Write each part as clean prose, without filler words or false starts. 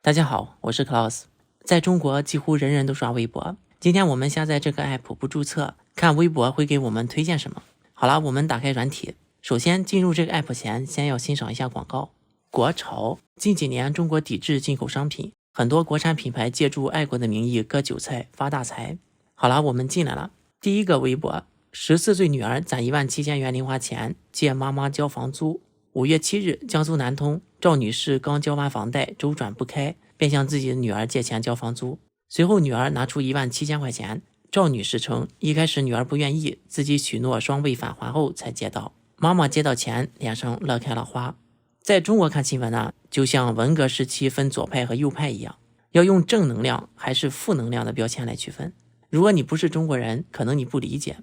大家好，我是 Klaus。在中国，几乎人人都刷微博。今天我们下载这个 app 不注册，看微博会给我们推荐什么。好了，我们打开软体。首先进入这个 app 前，先要欣赏一下广告。国潮，近几年中国抵制进口商品，很多国产品牌借助爱国的名义割韭菜发大财。好了，我们进来了。第一个微博，14岁女儿攒17000元零花钱借妈妈交房租。5月7日，江苏南通，赵女士刚交完房贷，周转不开，便向自己的女儿借钱交房租。随后女儿拿出17000块钱，赵女士称，一开始女儿不愿意，自己许诺双倍返还后才借到。妈妈接到钱，脸上乐开了花。在中国看新闻呢，就像文革时期分左派和右派一样，要用正能量还是负能量的标签来区分。如果你不是中国人，可能你不理解。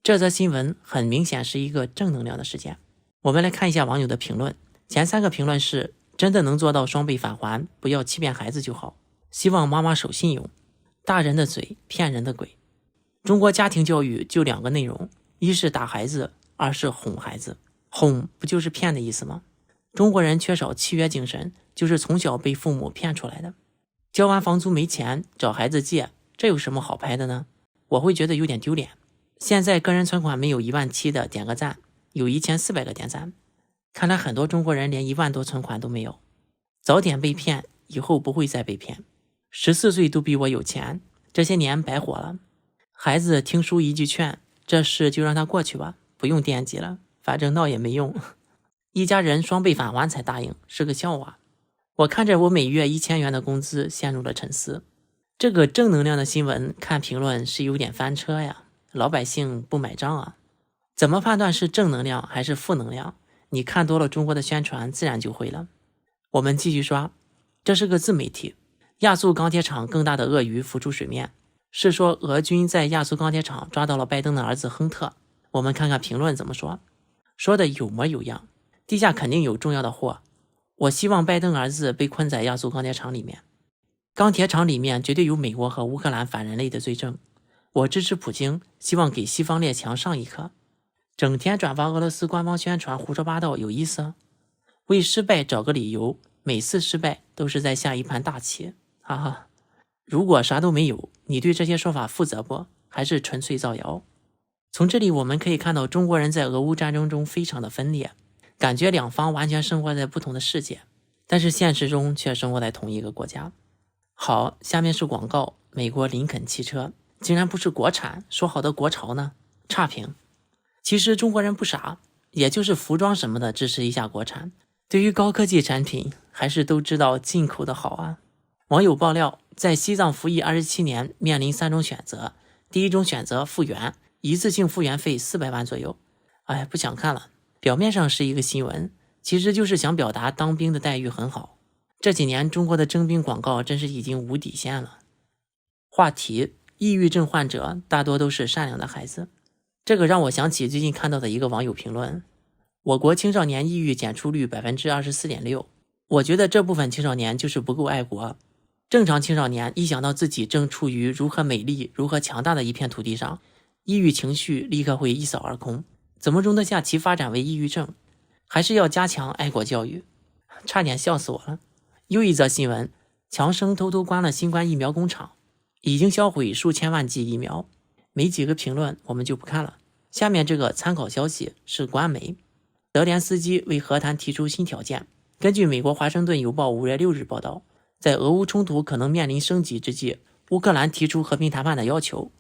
这则新闻很明显是一个正能量的事件。我们来看一下网友的评论，前3个评论是真的能做到双倍返还，不要欺骗孩子就好，希望妈妈守信用，大人的嘴骗人的鬼。中国家庭教育就2个内容，一是打孩子，二是哄孩子。哄不就是骗的意思吗？中国人缺少契约精神，就是从小被父母骗出来的。交完房租没钱找孩子借，这有什么好拍的呢？我会觉得有点丢脸。现在个人存款没有17000的点个赞，有1400个点赞，看来很多中国人连1万多存款都没有。早点被骗，以后不会再被骗。14岁都比我有钱，这些年白活了。孩子听书一句劝，这事就让他过去吧，不用惦记了，反正闹也没用。一家人双倍返还才答应，是个笑话。我看着我每月1000元的工资，陷入了沉思。这个正能量的新闻，看评论是有点翻车呀，老百姓不买账啊。怎么判断是正能量还是负能量？你看多了中国的宣传，自然就会了。我们继续刷，这是个自媒体。亚速钢铁厂更大的鳄鱼浮出水面，是说俄军在亚速钢铁厂抓到了拜登的儿子亨特。我们看看评论怎么说，说的有模有样，地下肯定有重要的货。我希望拜登儿子被困在亚速钢铁厂里面。钢铁厂里面绝对有美国和乌克兰反人类的罪证。我支持普京，希望给西方列强上一课。整天转发俄罗斯官方宣传胡说八道有意思？为失败找个理由，每次失败都是在下一盘大棋，哈哈。如果啥都没有，你对这些说法负责不？还是纯粹造谣？从这里我们可以看到中国人在俄乌战争中非常的分裂，感觉两方完全生活在不同的世界，但是现实中却生活在同一个国家。好，下面是广告，美国林肯汽车竟然不是国产，说好的国潮呢？差评。其实中国人不傻，也就是服装什么的支持一下国产，对于高科技产品还是都知道进口的好啊。网友爆料，在西藏服役27年面临3种选择，第一种选择复员，一次性复员费400万左右。哎，不想看了。表面上是一个新闻，其实就是想表达当兵的待遇很好。这几年中国的征兵广告真是已经无底线了。话题，抑郁症患者大多都是善良的孩子。这个让我想起最近看到的一个网友评论，我国青少年抑郁检出率 24.6%。 我觉得这部分青少年就是不够爱国。正常青少年一想到自己正处于如何美丽如何强大的一片土地上，抑郁情绪立刻会一扫而空，怎么容得下其发展为抑郁症？还是要加强爱国教育。差点笑死我了。又一则新闻，强生偷偷关了新冠疫苗工厂，已经销毁数千万剂疫苗。没几个评论我们就不看了。下面这个参考消息是官媒，泽连斯基为和谈提出新条件。根据美国华盛顿邮报5月6日报道，在俄乌冲突可能面临升级之际，乌克兰提出和平谈判的要求。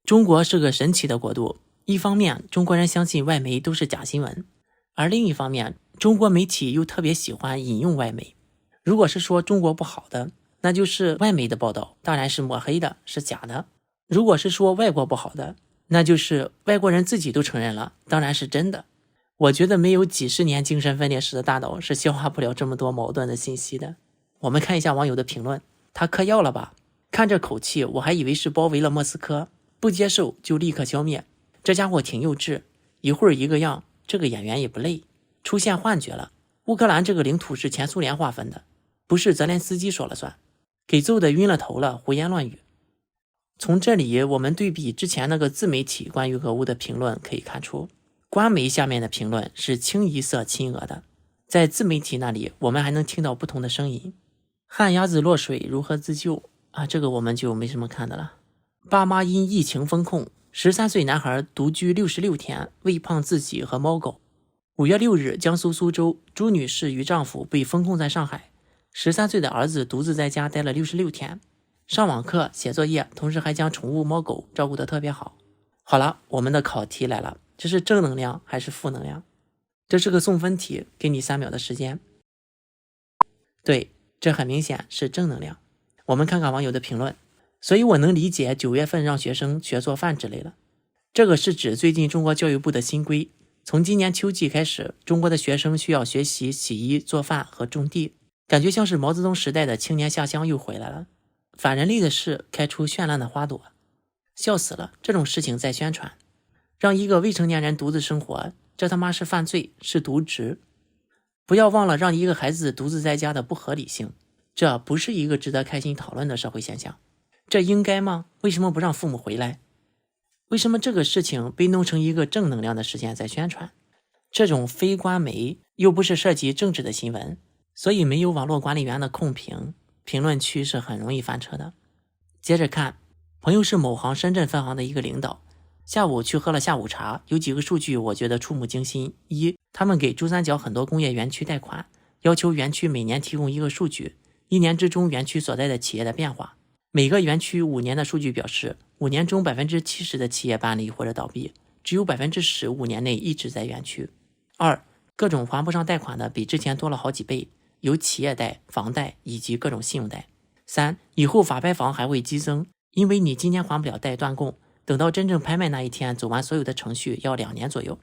中国是个神奇的国度，一方面中国人相信外媒都是假新闻，而另一方面中国媒体又特别喜欢引用外媒。如果是说中国不好的，那就是外媒的报道当然是抹黑的，是假的。如果是说外国不好的，那就是外国人自己都承认了，当然是真的。我觉得没有几十年精神分裂时的大脑是消化不了这么多矛盾的信息的。我们看一下网友的评论，他嗑药了吧？看这口气我还以为是包围了莫斯科，不接受就立刻消灭。这家伙挺幼稚，一会儿一个样，这个演员也不累。出现幻觉了，乌克兰这个领土是前苏联划分的，不是泽连斯基说了算，给揍得晕了头了，胡言乱语。从这里我们对比之前那个自媒体关于俄乌的评论可以看出，官媒下面的评论是清一色亲俄的，在自媒体那里我们还能听到不同的声音。旱鸭子落水如何自救啊？这个我们就没什么看的了。爸妈因疫情封控，13岁男孩独居66天，喂胖自己和猫狗。5月6日，江苏苏州，朱女士与丈夫被封控在上海，13岁的儿子独自在家待了66天，上网课、写作业，同时还将宠物猫狗照顾得特别好。好了，我们的考题来了，这是正能量还是负能量？这是个送分题，给你3秒的时间。对，这很明显是正能量。我们看看网友的评论。所以我能理解9月份让学生学做饭之类了。这个是指最近中国教育部的新规，从今年秋季开始，中国的学生需要学习洗衣、做饭和种地，感觉像是毛泽东时代的青年下乡又回来了。反人类的事开出绚烂的花朵，笑死了，这种事情在宣传。让一个未成年人独自生活，这他妈是犯罪，是渎职。不要忘了让一个孩子独自在家的不合理性，这不是一个值得开心讨论的社会现象。这应该吗？为什么不让父母回来？为什么这个事情被弄成一个正能量的事件在宣传？这种非官媒又不是涉及政治的新闻，所以没有网络管理员的控评，评论区是很容易翻车的。接着看，朋友是某行深圳分行的一个领导，下午去喝了下午茶，有几个数据我觉得触目惊心。一，他们给珠三角很多工业园区贷款，要求园区每年提供一个数据，1年之中园区所在的企业的变化。每个园区5年的数据表示，5年中 70% 的企业办理或者倒闭，只有 15% 年内一直在园区。2，各种还不上贷款的比之前多了好几倍，有企业贷、房贷以及各种信用贷。3，以后法拍房还会激增，因为你今年还不了贷断供，等到真正拍卖那一天走完所有的程序要2年左右。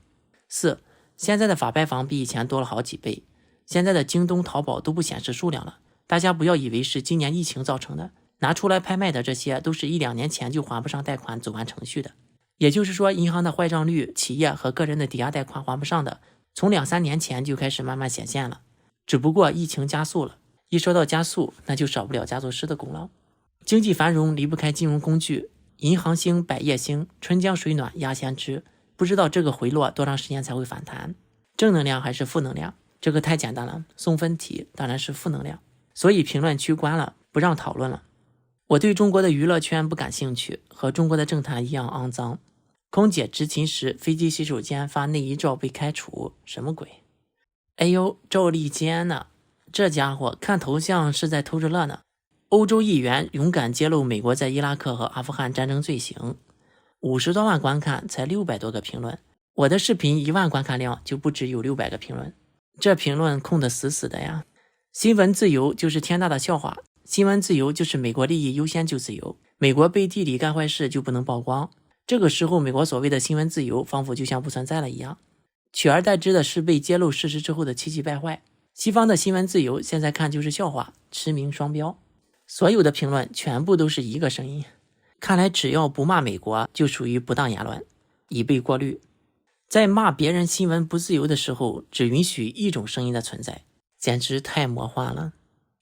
4，现在的法拍房比以前多了好几倍，现在的京东、淘宝都不显示数量了，大家不要以为是今年疫情造成的，拿出来拍卖的这些都是1-2年前就还不上贷款走完程序的。也就是说，银行的坏账率、企业和个人的抵押贷款还不上的，从2-3年前就开始慢慢显现了，只不过疫情加速了。一说到加速，那就少不了加速师的功劳。经济繁荣离不开金融工具，银行兴，百业兴，春江水暖鸭先知，不知道这个回落多长时间才会反弹。正能量还是负能量？这个太简单了，送分题当然是负能量，所以评论区关了，不让讨论了。我对中国的娱乐圈不感兴趣，和中国的政坛一样肮脏。空姐执勤时飞机洗手间发内衣照被开除，什么鬼？哎呦，赵立坚呢？这家伙看头像是在偷着乐呢。欧洲议员勇敢揭露美国在伊拉克和阿富汗战争罪行，50多万观看才600多个评论，我的视频1万观看量就不只有600个评论，这评论控得死死的呀。新闻自由就是天大的笑话，新闻自由就是美国利益优先就自由，美国背地里干坏事就不能曝光。这个时候美国所谓的新闻自由仿佛就像不存在了一样，取而代之的是被揭露事实之后的气急败坏。西方的新闻自由现在看就是笑话，驰名双标。所有的评论全部都是一个声音，看来只要不骂美国就属于不当言论，已被过滤。在骂别人新闻不自由的时候，只允许一种声音的存在，简直太魔幻了。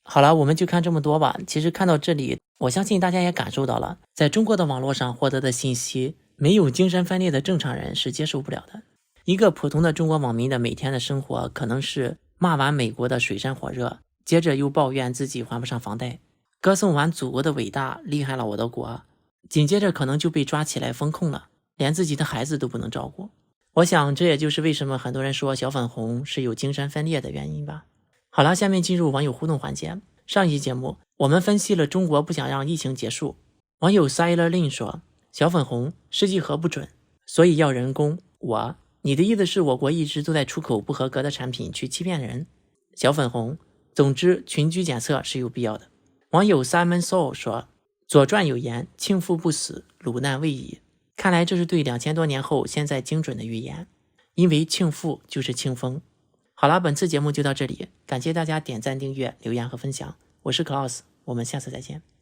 好了，我们就看这么多吧。其实看到这里，我相信大家也感受到了，在中国的网络上获得的信息，没有精神分裂的正常人是接受不了的。一个普通的中国网民的每天的生活，可能是骂完美国的水深火热，接着又抱怨自己还不上房贷，歌颂完祖国的伟大，厉害了我的国，紧接着可能就被抓起来封控了，连自己的孩子都不能照顾。我想这也就是为什么很多人说小粉红是有精神分裂的原因吧。好了，下面进入网友互动环节。上一期节目我们分析了中国不想让疫情结束，网友 Sailor Lin 说，小粉红试剂盒不准，所以要人工。你的意思是我国一直都在出口不合格的产品去欺骗人？小粉红，总之群居检测是有必要的。网友 Simon Soul 说，左传有言，庆父不死，鲁难未已。看来这是对2000多年后现在精准的预言，因为庆父就是庆丰。好了，本次节目就到这里，感谢大家点赞、订阅、留言和分享。我是 Klaus， 我们下次再见。